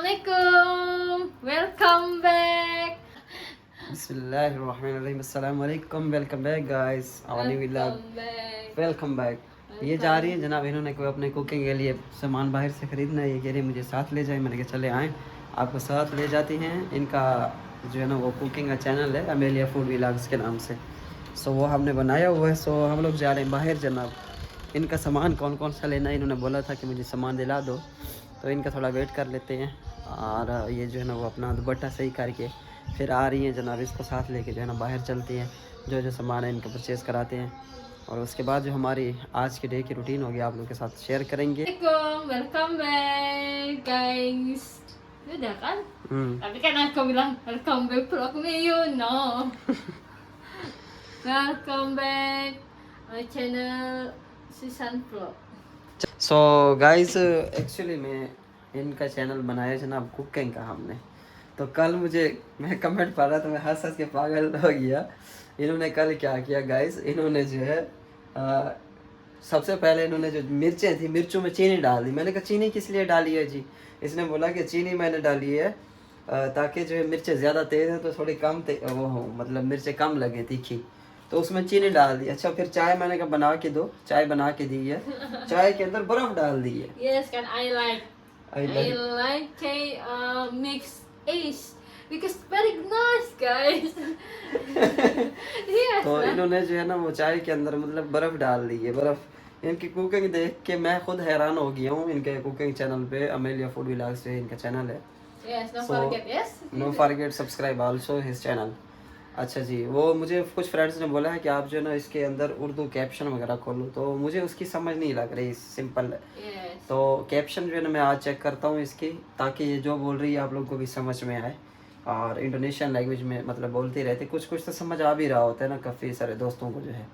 Assalamualaikum. Welcome back. बिस्मिल्लाहिर्रहमानिर्रहीम अस्सलाम वालेकुम welcome back guys our new vlog Welcome back. Welcome back. ये जा रही है जनाब, इन्होंने कोई अपने कुकिंग के लिए सामान बाहर से ख़रीदना है। ये कह रही है मुझे साथ ले जाए। मैंने कहा चले आएँ, आपको साथ ले जाती हैं। इनका जो है ना वो कुकिंग का चैनल है अमेलिया फूड व्लॉग्स के नाम से। सो वो हमने बनाया हुआ है। सो हम लोग जा रहे हैं बाहर जनाब। इनका सामान कौन कौन सा लेना है इन्होंने बोला था कि मुझे सामान दिला दो, तो इनका थोड़ा वेट कर लेते हैं। और ये जो है ना वो अपना दुपट्टा सही करके फिर आ रही हैं जनाब। इसको साथ लेके जो है ना बाहर चलती हैं, जो जो सामान है इनका परचेज़ कराते हैं। और उसके बाद जो हमारी आज के डे की रूटीन होगी आप लोगों के साथ शेयर करेंगे। Assalamualaikum. Welcome back, guys. Udah kan? Hmm Tapi kan aku bilang welcome back vlog me, you know. Welcome back my channel Susan Vlog. So guys actually में इनका चैनल बनाया जनाब कुकिंग का हमने। तो कल मैं कमेंट पढ़ रहा था, मैं हंस हंस के पागल हो गया। इन्होंने कल क्या किया गाइस, इन्होंने जो है सबसे पहले इन्होंने जो मिर्चें थी, मिर्चों में चीनी डाल दी। मैंने कहा चीनी किस लिए डाली है जी? इसने बोला कि चीनी मैंने डाली है ताकि जो है मिर्चें ज़्यादा तेज़ हैं तो थोड़ी कम वो हो, मतलब मिर्चें कम लगे तीखी, तो उसमें चीनी डाल दी। अच्छा फिर चाय मैंने कहा बना के दो, चाय बना के दी है। चाय के अंदर बर्फ़ डाल दी है। Yes, kan I like I I like- like mix ace because very nice, guys. Yes. तो man. इन्होंने जो है ना वो चाय के अंदर मतलब बर्फ़ डाल दी है। बर्फ़ इनकी कुकिंग देख के मैं खुद हैरान हो गया हूँ। इनके कुकिंग चैनल पे अमेलिया फूड व्लॉग्स जो इनका चैनल है। Yes, don't So, forget. Yes. No forget subscribe also his channel. अच्छा जी, वो मुझे कुछ फ्रेंड्स ने बोला है कि आप जो है ना इसके अंदर उर्दू कैप्शन वगैरह खोलो, तो मुझे उसकी समझ नहीं लग रही, सिंपल है। Yes. तो कैप्शन जो है ना मैं आज चेक करता हूँ इसकी, ताकि ये जो बोल रही है आप लोगों को भी समझ में आए। और इंडोनेशियन लैंग्वेज में मतलब बोलते रहते, कुछ कुछ तो समझ आ भी रहा होता है ना काफ़ी सारे दोस्तों को जो है।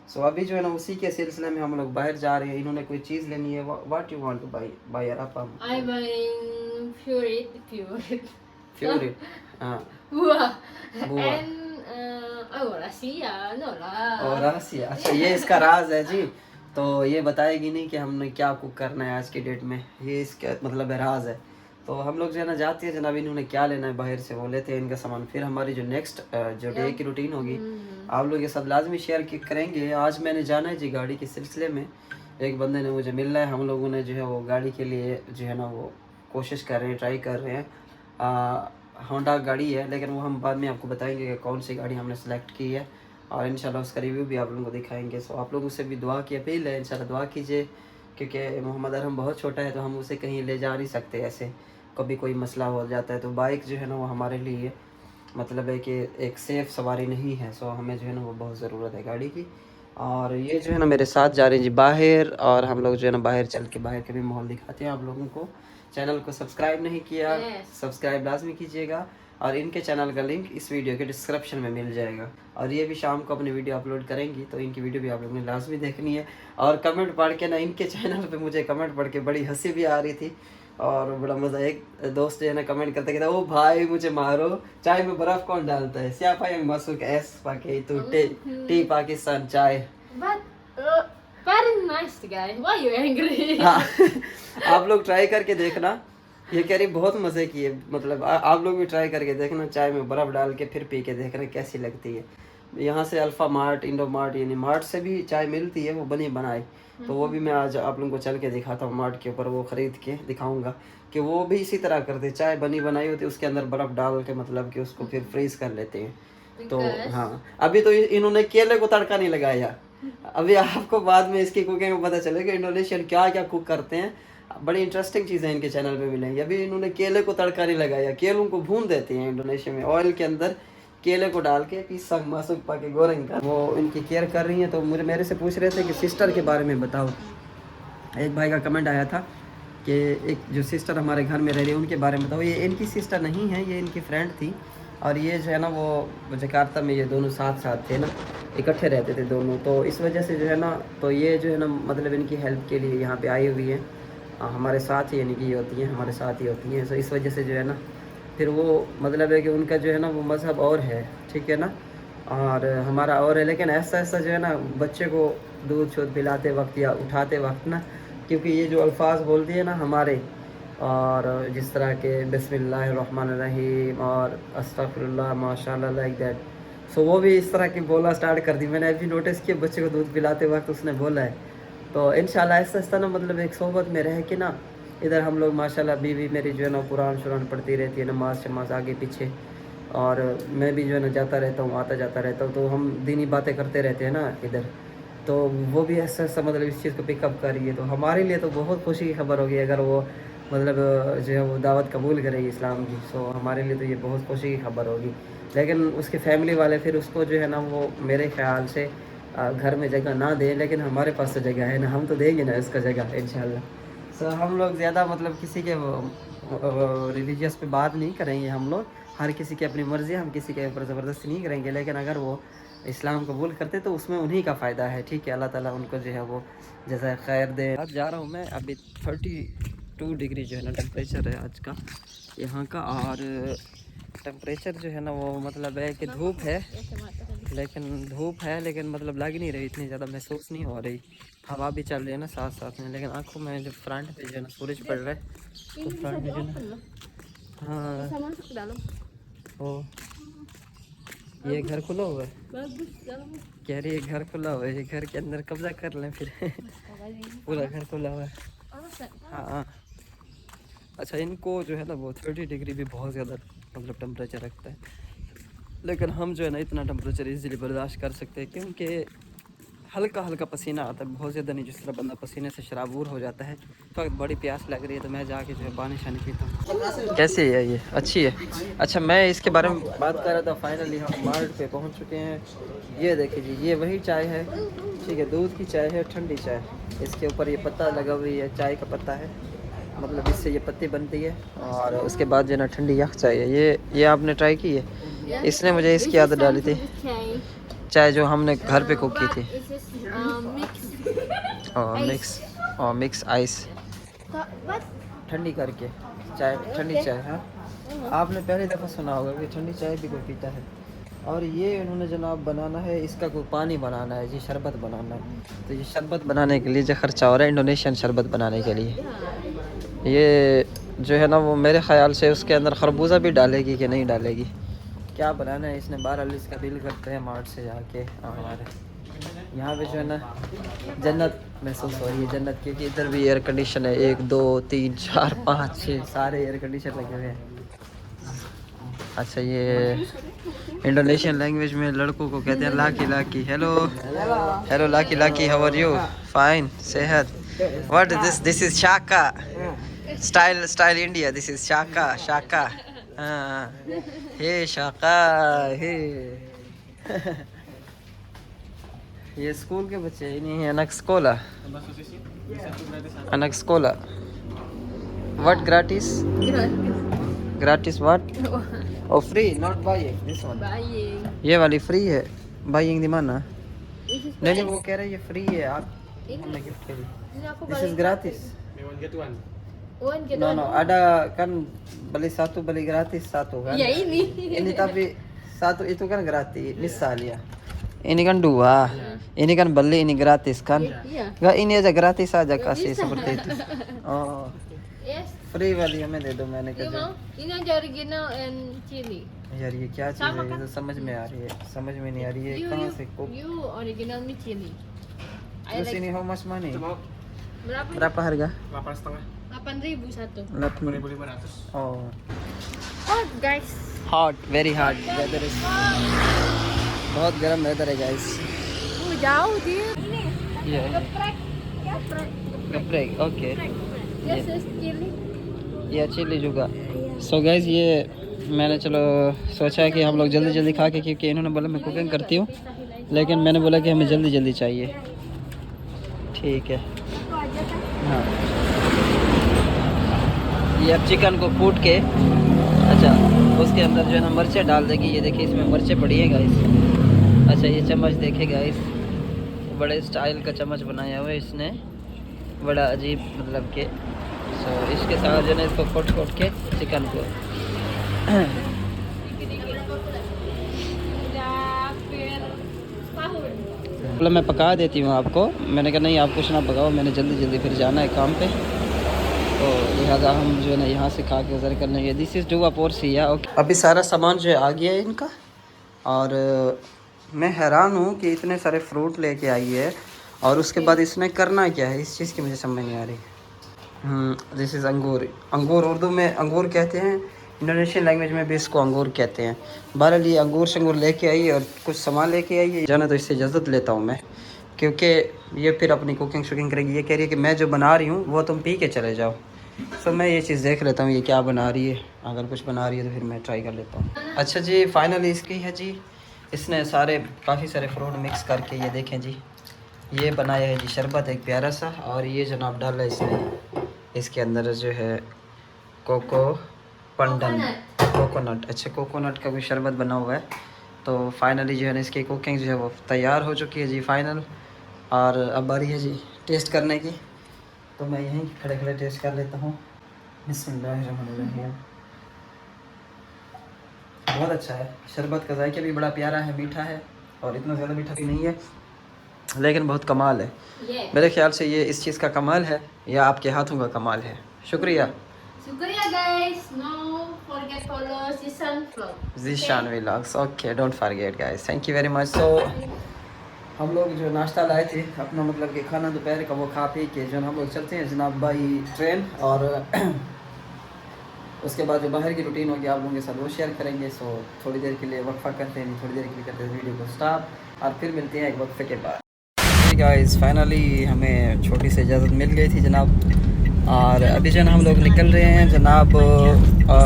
सो अभी जो है ना उसी के सिलसिले में हम लोग बाहर जा रहे हैं। इन्होंने कोई चीज़ लेनी है। What you want to buy यार आप I buying pure. फेवरेट? हाँ Buah. बुआ And oh rahasia, no lah. और रासिया। अच्छा ये इसका राज है जी, तो ये बताएगी नहीं कि हमने क्या कुक करना है आज की डेट में, ये इसका मतलब है राज है। तो हम लोग जो है ना जाते हैं जनाब, इन्होंने क्या लेना है बाहर से वो लेते हैं इनका सामान। फिर हमारी जो नेक्स्ट जो डे की रूटीन होगी आप लोग ये सब लाजमी शेयर करेंगे। आज मैंने जाना है जी गाड़ी के सिलसिले में, एक बंदे ने मुझे मिलना है। हम लोगों ने जो है वो गाड़ी के लिए जो है ना वो कोशिश कर रहे हैं, ट्राई कर रहे हैं। होंडा गाड़ी है, लेकिन वो हम बाद में आपको बताएंगे कि कौन सी गाड़ी हमने सेलेक्ट की है। और इंशाल्लाह उसका रिव्यू भी आप लोगों को दिखाएंगे। सो आप लोगों से भी दुआ की अपील है, इंशाल्लाह दुआ कीजिए, क्योंकि मोहम्मद अरहम बहुत छोटा है तो हम उसे कहीं ले जा नहीं सकते। ऐसे कभी कोई मसला हो जाता है तो बाइक जो है ना वो हमारे लिए मतलब है कि एक सेफ़ सवारी नहीं है। सो हमें जो है ना वो बहुत ज़रूरत है गाड़ी की। और ये जो है ना मेरे साथ जा रहे हैं जी बाहर, और हम लोग जो है ना बाहर चल के बाहर के भी माहौल दिखाते हैं आप लोगों को। चैनल को सब्सक्राइब नहीं किया, Yes. सब्सक्राइब लाजमी कीजिएगा। और इनके चैनल का लिंक इस वीडियो के डिस्क्रिप्शन में मिल जाएगा। और ये भी शाम को अपनी वीडियो अपलोड करेंगी, तो इनकी वीडियो भी आप लोगों ने लाजमी देखनी है। और कमेंट पढ़ के ना इनके चैनल पे मुझे कमेंट पढ़ के बड़ी हंसी भी आ रही थी और बड़ा मज़ा। एक दोस्त जो है ना कमेंट करता कहता ओ भाई मुझे मारो, चाय में बर्फ़ कौन डालता है? सियापा यंग मसूक एस पाके तू टी पाकिस्तान चाय। But very nice guy. Why you angry? हाँ आप लोग ट्राई करके देखना। ये कह रही बहुत मज़े की है, मतलब आप लोग भी ट्राई करके देखना, चाय में बर्फ़ डाल के फिर पी के देखना कैसी लगती है। यहाँ से अल्फ़ा मार्ट, इंडो मार्ट यानी मार्ट से भी चाय मिलती है वो बनी बनाई, तो वो भी मैं आज आप लोगों को चल के दिखाता हूँ। मार्ट के ऊपर वो ख़रीद के दिखाऊंगा कि वो भी इसी तरह करते, चाय बनी बनाई होती है उसके अंदर बर्फ़ डाल के मतलब कि उसको फिर फ्रीज़ कर लेते हैं। तो हाँ अभी तो इन्होंने केले को तड़का नहीं लगाया। अभी आपको बाद में इसकी कुकिंग में पता चलेगा इंडोनेशियन क्या क्या कुक करते हैं। बड़ी इंटरेस्टिंग चीज़ें इनके चैनल पे मिलेंगी। अभी इन्होंने केले को तड़का नहीं लगाया, केलों को भून देते हैं इंडोनेशिया में ऑयल के अंदर, केले को डाल के पीसा मासुक पाके गोरेंग का वो इनकी केयर कर रही हैं। तो मेरे से पूछ रहे थे कि सिस्टर के बारे में बताओ। एक भाई का कमेंट आया था कि एक जो सिस्टर हमारे घर में रह रही है उनके बारे में बताओ। ये इनकी सिस्टर नहीं है, ये इनकी फ्रेंड थी। और ये जो है ना वो जकार्ता में ये दोनों साथ साथ थे ना, इकट्ठे रहते थे दोनों। तो इस वजह से जो है ना तो ये जो है ना मतलब इनकी हेल्प के लिए यहाँ पे आई हुई है, हमारे साथ ही यानी कि ये होती हैं, हमारे साथ ही होती हैं। तो इस वजह से जो है ना फिर वो मतलब है कि उनका जो है ना वो मज़हब और है, ठीक है ना, और हमारा और है। लेकिन ऐसा ऐसा जो है ना बच्चे को दूध शूध पिलाते वक्त या उठाते वक्त ना, क्योंकि ये जो अल्फाज बोलती है ना हमारे और जिस तरह के बिस्मिल्लाहिर्रहमानिर्रहीम और अस्तगफिरुल्लाह माशाल्लाह लाइक दैट। सो वो भी इस तरह की बोलना स्टार्ट कर दी। मैंने अभी नोटिस किया बच्चे को दूध पिलाते वक्त उसने बोला है। तो इंशाल्लाह ऐसा ऐसा ना मतलब एक सोहबत में रह के ना, इधर हम लोग माशाल्लाह बीवी मेरी जो है ना कुरान शुरान पढ़ती रहती है, नमाज शमाज आगे पीछे, और मैं भी जो है ना जाता रहता हूँ आता जाता रहता हूँ, तो हम दीनी बातें करते रहते हैं ना इधर। तो वो भी ऐसा ऐसा मतलब इस चीज़ को पिकअप कर रही है, तो हमारे लिए तो बहुत खुशी की खबर होगी अगर वो मतलब जो है वो दावत कबूल करेगी इस्लाम की। सो हमारे लिए तो ये बहुत खुशी की खबर होगी। लेकिन उसके फैमिली वाले फिर उसको जो है ना वो मेरे ख्याल से घर में जगह ना दें, लेकिन हमारे पास तो जगह है ना, हम तो देंगे ना इसका जगह इंशाल्लाह। सो हम लोग ज़्यादा मतलब किसी के रिलीजियस पे बात नहीं करेंगे। हम लोग हर किसी की अपनी मर्ज़ी है, हम किसी के ऊपर ज़बरदस्ती नहीं करेंगे। लेकिन अगर वो इस्लाम कबूल करते तो उसमें उन्हीं का फ़ायदा है, ठीक है। अल्लाह ताला उनको जो है वो जैसा खैर दे। अब जा रहा हूँ मैं, अभी 32 डिग्री जो है ना टेम्परेचर है आज का यहाँ का। और टेम्परेचर जो है ना वो मतलब है कि धूप है, लेकिन मतलब लग नहीं रही, इतनी ज़्यादा महसूस नहीं हो रही। हवा भी चल रही है ना साथ साथ में, लेकिन आंखों में जो फ्रंट पे जो है ना सूरज पड़ रहा है तो फ्रंट में जो है हाँ ओ ये घर खुला हुआ है, कह रही है घर खुला हुआ है, ये घर के अंदर कब्जा कर लें फिर पूरा घर खुला हुआ है। हाँ अच्छा, इनको जो है ना वो 30 डिग्री भी बहुत ज़्यादा मतलब टेम्परेचर रखता है, लेकिन हम जो है ना इतना टेम्परेचर इजीली बर्दाश्त कर सकते हैं क्योंकि हल्का हल्का पसीना आता है, बहुत ज़्यादा नहीं। जिस तरह बंदा पसीने से शराबूर हो जाता है, तो बड़ी प्यास लग रही है तो मैं जाके जो है पानी शानी पीता हूँ। कैसी है ये? अच्छी है। अच्छा मैं इसके बारे में बात कर रहा था, फाइनली हम मार्ट पे पहुँच चुके हैं। ये देखिए जी, ये वही चाय है, ठीक है, दूध की चाय है, ठंडी चाय। इसके ऊपर ये पत्ता लगा हुई है, चाय का पत्ता है, मतलब इससे ये पत्ती बनती है। और उसके बाद जो है ना ठंडी यख चाय है। ये आपने ट्राई की है? इसने मुझे इसकी आदत डाली थी, चाय जो हमने घर पे कुक की थी। मिक्स आइस ठंडी करके चाय, ठंडी चाय। हाँ आपने पहली दफ़ा सुना होगा कि ठंडी चाय भी कोई पीता है। और ये इन्होंने जनाब बनाना है, इसका कोई पानी बनाना है जी, शरबत बनाना है। तो ये शरबत बनाने के लिए जो खर्चा हो रहा है इंडोनेशियन शरबत बनाने के लिए, ये जो है ना वो मेरे ख़्याल से उसके अंदर खरबूजा भी डालेगी कि नहीं डालेगी, क्या बनाना है इसने। 12 का बिल करते हैं मार्ट से जाके। हमारे यहाँ पे जो है ना जन्नत महसूस हो रही है, जन्नत, क्योंकि इधर भी एयर कंडीशन है, 1 2 3 4 5 6 सारे एयर कंडीशन लगे हुए हैं। अच्छा ये इंडोनेशियन लैंग्वेज में लड़कों को कहते हैं लाकी लाकी। हेलो हेलो लाकी लाकी, हाउ आर यू? फाइन, सेहत। व्हाट इज दिस इज शाका स्टाइल इंडिया, दिस इज शाका शाका। हाँ हे शाका हे ये स्कूल के बच्चे नहीं, anak sekolah what gratis what oh free not buying this one ये वाली फ्री है, बाइंग दी माना नहीं वो कह रहे हैं ये फ्री है, आप हमने गिफ्ट करी। This is gratis no ada kan beli satu beli gratis satu kan ya ini tapi satu itu kan gratis misal ya. Ini kan 2, ini kan beli, ini gratis kan? Enggak, ini aja gratis aja kasih seperti itu. Oh, free वाली हमें दे दो, मैंने कहा ini aja original and chili। यार ये क्या चीज़ है, ये तो समझ में आ रही है, समझ में नहीं आ रही है कहाँ से को। You original में chili। Terus ini how much money? Berapa? Berapa harga? 8.000 satu। 8.500. Oh. Hot guys। Hot, very hot. Weather is बहुत गर्म वेदर है गाइस। जauh dia। ये Geprek। geprek, okay. This is chili। ये चिली जुगा। सो गाइस ये मैंने चलो सोचा कि हम लोग जल्दी जल्दी खा के, क्योंकि इन्होंने बोला मैं कुकिंग करती हूँ, लेकिन मैंने बोला कि हमें जल्दी जल्दी चाहिए, ठीक है। हाँ ये अब चिकन को कूट के, अच्छा उसके अंदर जो है ना मिर्चें डाल देगी। ये देखिए इसमें मिर्चें पड़ी है गाइस। अच्छा ये चम्मच देखे गाइस, बड़े स्टाइल का चम्मच बनाया हुआ है इसने, बड़ा अजीब मतलब के। सो इसके साथ जो है इसको कोट के चिकन को मतलब मैं पका देती हूँ आपको। मैंने कहा नहीं आप कुछ ना पकाओ, मैंने जल्दी जल्दी फिर जाना है काम पे। तो लिहाजा हम जो है ना यहाँ से खा के गुजर कर लेंगे। दिस इज़ डू अपोर सी है। ओके, अभी सारा सामान जो है आ गया है इनका, और मैं हैरान हूँ कि इतने सारे फ्रूट लेके आई है और उसके बाद इसने करना क्या है, इस चीज़ की मुझे समझ नहीं आ रही। दिस इज़ अंगूर। अंगूर उर्दू में अंगूर कहते हैं, इंडोनेशियन लैंग्वेज में भी इसको अंगूर कहते हैं। बहरहाल ये अंगूर शंगूर लेके आई और कुछ सामान लेके आई है जाना, तो इससे इजाज़त लेता हूँ मैं, क्योंकि ये फिर अपनी कुकिंग शुकिंग करेगी। ये कह रही है कि मैं जो बना रही हूँ वो तुम पी के चले जाओ। सो मैं ये चीज़ देख लेता हूँ ये क्या बना रही है, अगर कुछ बना रही है तो फिर मैं ट्राई कर लेता हूँ। अच्छा जी, फाइनली इसकी है जी, इसने काफ़ी सारे फ्रूट मिक्स करके ये देखें जी, ये बनाया है जी शरबत एक प्यारा सा। और ये जनाब डाला है इसने इसके अंदर जो है कोको पंडन, कोकोनट। अच्छा, कोकोनट का भी शरबत बना हुआ है। तो फाइनली जो है ना इसकी कुकिंग जो है वो तैयार हो चुकी है जी फाइनल। और अब बारी है जी टेस्ट करने की, तो मैं यहीं खड़े खड़े टेस्ट कर लेता हूँ। बिस्मिल्लाहिर्रहमानिर्रहीम। बहुत अच्छा है, शरबत का जायका भी बड़ा प्यारा है, मीठा है और इतना ज़्यादा मीठा भी नहीं है, लेकिन बहुत कमाल है। मेरे ख्याल से ये इस चीज़ का कमाल है या आपके हाथों का कमाल है। शुक्रिया guys. No forget follow Zeeshan vlogs. Okay, don't forget guys, thank you very much. So हम लोग जो नाश्ता लाए थे अपना, मतलब कि खाना दोपहर का, वो खा पी के जो हम लोग चलते हैं जनाब भाई ट्रेन। और उसके बाद जो बाहर की रूटीन होगी आप लोगों के साथ वो शेयर करेंगे। सो थोड़ी देर के लिए वक्फा करते हैं, थोड़ी देर के लिए करते हैं वीडियो को स्टॉप और फिर मिलते हैं एक वक्फे के बाद। गाइस फाइनली हमें छोटी सी इजाज़त मिल गई थी जनाब, और अभी जो है हम लोग निकल रहे हैं जनाब।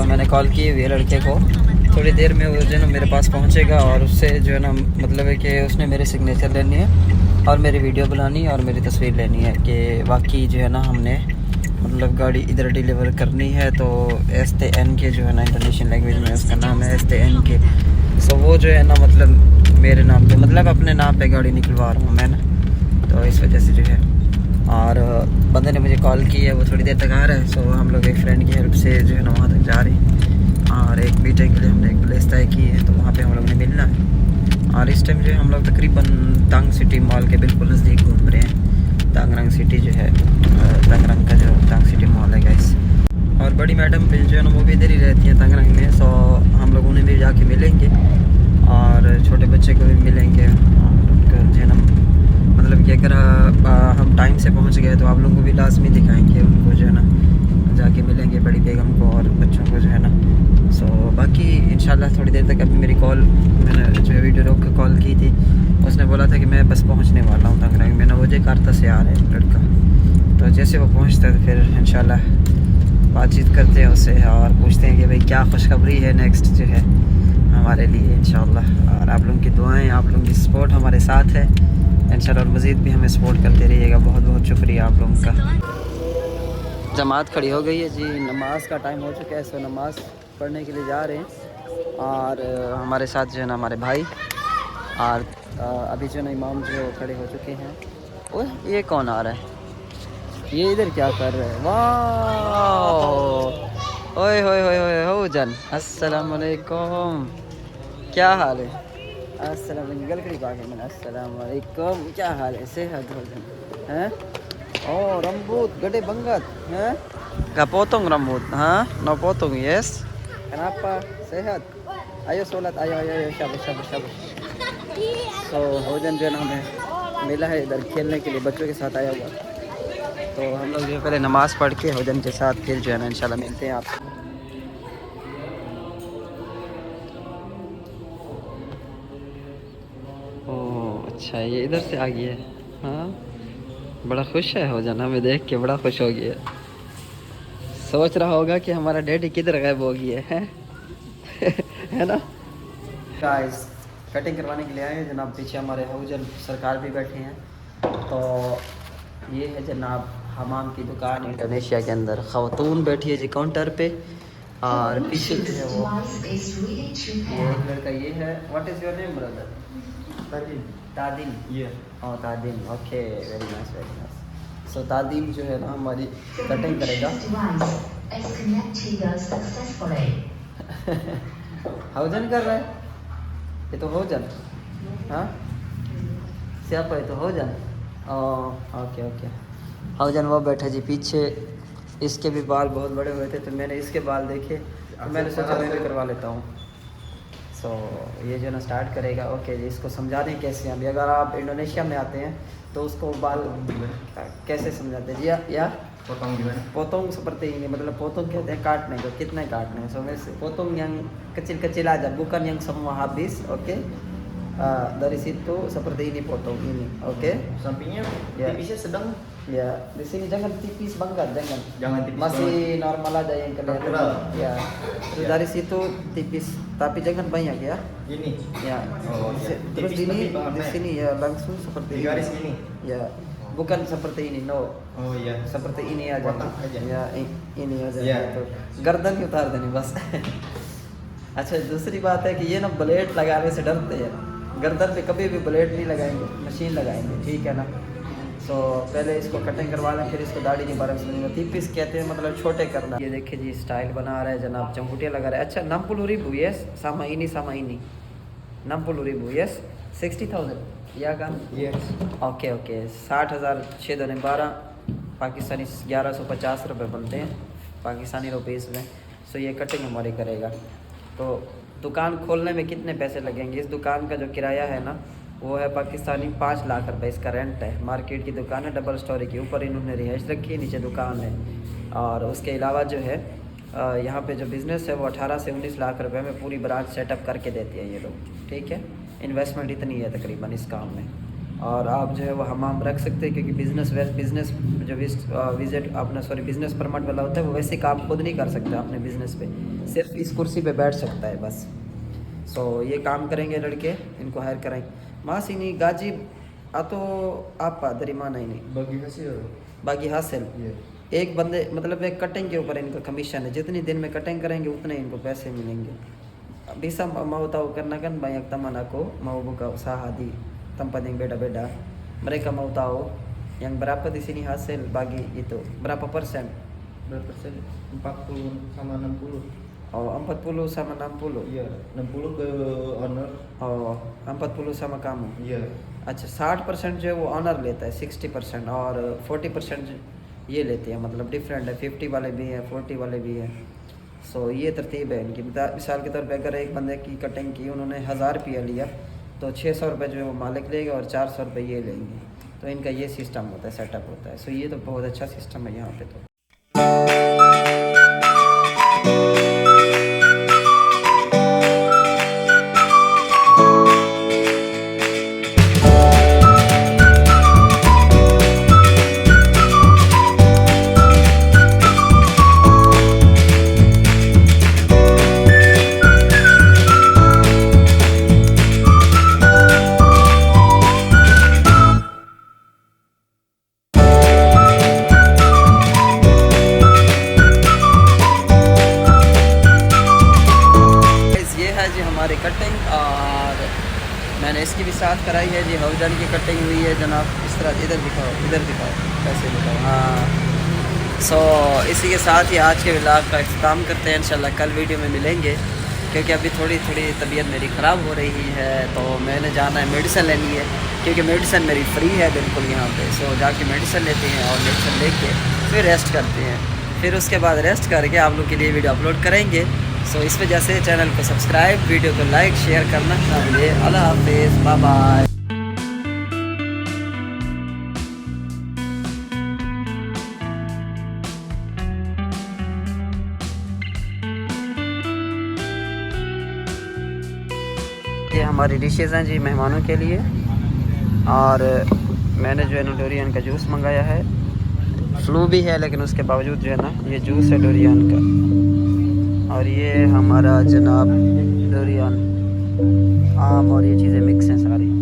मैंने कॉल की हुई है लड़के को, थोड़ी देर में वो जो है ना मेरे पास पहुंचेगा और उससे जो है ना मतलब है कि उसने मेरे सिग्नेचर लेनी है और मेरी वीडियो बनानी है और मेरी तस्वीर लेनी है कि वाकई जो है ना हमने मतलब गाड़ी इधर डिलीवर करनी है। तो STN के जो है ना इंडोनेशियन लैंग्वेज में उसका नाम है STN के। सो वो जो है ना मतलब मेरे नाम पे, मतलब अपने नाम पे गाड़ी निकलवा रहा हूँ मैं ना, तो इस वजह से जो है। और बंदे ने मुझे कॉल की है, वो थोड़ी देर तक आ रहा है। सो हम लोग एक फ्रेंड की हेल्प से जो है ना वहाँ तक जा रहे हैं और एक मीटिंग के लिए हमने एक प्लेस तय की है, तो वहाँ पे हम लोग ने मिलना है। और इस टाइम जो है हम लोग तकरीबन तांग सिटी मॉल के बिल्कुल नज़दीक घूम रहे हैं। तांगरंग सिटी जो है, तांगरंग का जो तांग सिटी मॉल है गाइस। और बड़ी मैडम भी जो है ना वो भी इधर ही रहती हैं तांगरंग में। सो हम लोग उन्हें भी जाके मिलेंगे और छोटे बच्चे को भी मिलेंगे। और उनका जो है ना मतलब कि अगर हम टाइम से पहुंच गए तो आप लोगों को भी लाजमी दिखाएंगे, उनको जो है ना जाके मिलेंगे, बड़ी बेगम को और बच्चों को जो है ना। सो बाकी इंशाल्लाह थोड़ी देर तक, अभी मेरी कॉल, मैंने जो वीडियो रोक के कॉल की थी, उसने बोला था कि मैं बस पहुंचने वाला हूँ तांगरंग में ना, वो जकार्ता से आ रहा है लड़का। तो जैसे वो पहुंचता है तो फिर इंशाल्लाह बातचीत करते हैं उससे और पूछते हैं कि भाई क्या खुशखबरी है नेक्स्ट जो है हमारे लिए इंशाल्लाह। और आप लोगों की दुआएं, आप लोगों की सपोर्ट हमारे साथ है इंशाल्लाह, और मज़ीद भी हमें सपोर्ट करते रहिएगा। बहुत बहुत शुक्रिया आप लोगों का। जमात खड़ी हो गई है जी, नमाज का टाइम हो चुका है। सो नमाज़ पढ़ने के लिए जा रहे हैं और हमारे साथ जो है ना हमारे भाई, और अभी जो है ना इमाम जो खड़े हो चुके हैं। ओह ये कौन आ रहा है, ये इधर क्या कर रहे हैं, वाह, ओए होए होए होए हो जन, अस्सलाम वालेकुम, क्या हाल है? अस्सलाम वालेकुम, गलकड़ी पाके मैंने, अस्सलाम वालेकुम, क्या हाल है? सेहत हो जन हैं? Oh, rambut gede banget, ya? Gak potong rambut, hah? No potong, yes? Kenapa? Sehat? Ayo sholat, ayo, ayo, ayo, शाबाश, शाबाश, शाबाश। तो होजन जो है ना हमें मिला है इधर खेलने के लिए, बच्चों के साथ आया हुआ। तो हम लोग जो पहले नमाज़ पढ़ के होजन के साथ फिर जो है ना इंशाल्लाह मिलते हैं आपसे। ओह अच्छा, ये इधर से आ गया है। हाँ, बड़ा खुश है होजन, हमें देख के बड़ा खुश हो गया। सोच रहा होगा कि हमारा डैडी किधर गायब हो गया है है ना गाइस। कटिंग करवाने के लिए आए हैं जनाब, पीछे हमारे हौजन सरकार भी बैठे हैं। तो ये है जनाब हमाम की दुकान इंडोनेशिया के अंदर, ख़वातून बैठी है जी काउंटर पे और पीछे जो है वो ये एक लड़का, ये है। What is your name brother? तादिन। तादिन, ये ओह तादिन, okay, very nice, very nice. So तादीम जो है ना हमारी कटिंग करेगा। हौजन कर रहा है ये, तो हौजन, हाँ सियापा है तो हौजन। ओके ओके, हौजन वो बैठा जी पीछे इसके भी बाल बहुत बड़े हुए थे, तो मैंने इसके बाल देखे तो मैंने सोचा मैं भी करवा लेता हूँ। सो ये जो ना स्टार्ट करेगा। ओके जी, इसको समझा दें कैसे। अभी अगर आप इंडोनेशिया में आते हैं तो उसको बाल कैसे समझाते हैं जी? या potong seperti ini, मतलब potong कहते हैं काटने को, कितने काटने हैं। सो मैं potong yang kecil-kecil aja, bukan yang semua habis. Oke. Dari situ seperti ini potong ini. Oke. Sampingnya Ya. tipisnya sedang. Ya, di sini jangan tipis banget, jangan. Jangan tipis Masih banget. normal aja yang kelihatan. Natural. Ya. Terus Ya. dari situ tipis, tapi jangan banyak ya. Ini. Ya. Oh, iya. Terus Tipis ini tapi bahan di naik. sini ya langsung seperti Di ini. garis ini. Ya. Bukan seperti ini, no. Oh iya. Seperti ini aja. Kotak aja. Ya, ini aja. Ya. तो गर्दन की उतार देनी बस। अच्छा, दूसरी बात है कि ये ना ब्लेड लगाने से डरते हैं। गर्दन पे कभी भी ब्लेड नहीं लगाएंगे, मशीन लगाएंगे, ठीक है ना। सो पहले इसको कटिंग करवा लें, फिर इसको दाढ़ी के बारे में समझेंगे। तीपिस कहते हैं मतलब छोटे करना। ये देखिए जी, स्टाइल बना रहा है जनाब, चंगुटिया लगा रहा है। अच्छा, नमपुल Ribu, yes, sama ini नमपुल Ribu, yes, 60,000 या का। Yes. ओके ओके, 60,000 6 दूने 12, पाकिस्तानी 1150 रुपये बनते हैं पाकिस्तानी रुपीज़ में। सो ये कटिंग हमारी करेगा। तो दुकान खोलने में कितने पैसे लगेंगे? इस दुकान का जो किराया है ना, वो है पाकिस्तानी 5 लाख रुपए इसका रेंट है। मार्केट की दुकान है, डबल स्टोरी की, ऊपर इन्होंने रिहाइश रखी है, नीचे दुकान है। और उसके अलावा जो है यहाँ पे जो बिज़नेस है वो 18 से 19 लाख रुपए में पूरी ब्रांच सेटअप करके देते हैं ये लोग, ठीक है। इन्वेस्टमेंट इतनी है तकरीबन इस काम में। और आप जो है वो हमाम रख सकते हैं, क्योंकि बिज़नेस जो विजिट अपना बिज़नेस परमिट वाला होता है वो वैसे काम खुद नहीं कर सकता अपने बिज़नेस पे, सिर्फ इस कुर्सी पे बैठ सकता है बस। सो ये काम करेंगे लड़के, इनको हायर करेंगे। मास ini gaji atau apa dari mana ini? Bagi hasil. बाकी हासिल Iya. एक बंदे मतलब एक कटिंग के ऊपर इनका कमीशन है, जितनी दिन में कटिंग करेंगे उतने इनको पैसे मिलेंगे। bisa mau tahu karena kan banyak teman aku mau buka usaha di tempat yang beda-beda, mereka mau tahu yang berapa di sini hasil bagi itu berapa persen? Berapa persen? 40 sama 60. Oh, 40 sama 60. Iya, 60 ke owner. Oh, 40 sama kamu। Iya. अच्छा, 60% जो है वो honour लेता है, 60% और 40% ये लेते हैं, मतलब डिफरेंट है, 50 वाले भी हैं, 40 वाले भी हैं। सो ये तरतीब है इनकी। मिसाल के तौर पे अगर एक बंदे की कटिंग की उन्होंने 1000 रुपया लिया तो 600 रुपये जो है वो मालिक लेगा और 400 रुपये ये लेंगे। तो इनका ये सिस्टम होता है, सेटअप होता है। सो ये तो बहुत अच्छा सिस्टम है यहाँ पे। तो हमारी कटिंग और मैंने इसकी भी साथ कराई है जी। हौजन की कटिंग हुई है जनाब, इस तरह। इधर दिखाओ कैसे दिखाओ। हाँ। सो इसी के साथ ही आज के व्लॉग का इख्तिताम करते हैं। इंशाल्लाह कल वीडियो में मिलेंगे, क्योंकि अभी थोड़ी तबीयत मेरी ख़राब हो रही है, तो मैंने जाना है मेडिसिन लेनी है, क्योंकि मेडिसिन मेरी फ्री है बिल्कुल यहाँ पे। सो जाके मेडिसिन लेते हैं और मेडिसिन लेके फिर रेस्ट करते हैं। फिर उसके बाद रेस्ट करके आप लोग के लिए वीडियो अपलोड करेंगे। सो इस वजह से चैनल को सब्सक्राइब, वीडियो को लाइक शेयर करना ना भूलिए। अल्लाह हाफिज़, बाय बाय। ये हमारी डिशेज़ हैं जी मेहमानों के लिए, और मैंने जो है ना डोरियन का जूस मंगाया है। फ्लू भी है लेकिन उसके बावजूद जो है ना ये जूस है डोरियन का। और ये हमारा जनाब डोरियन आम और ये चीज़ें मिक्स हैं सारी।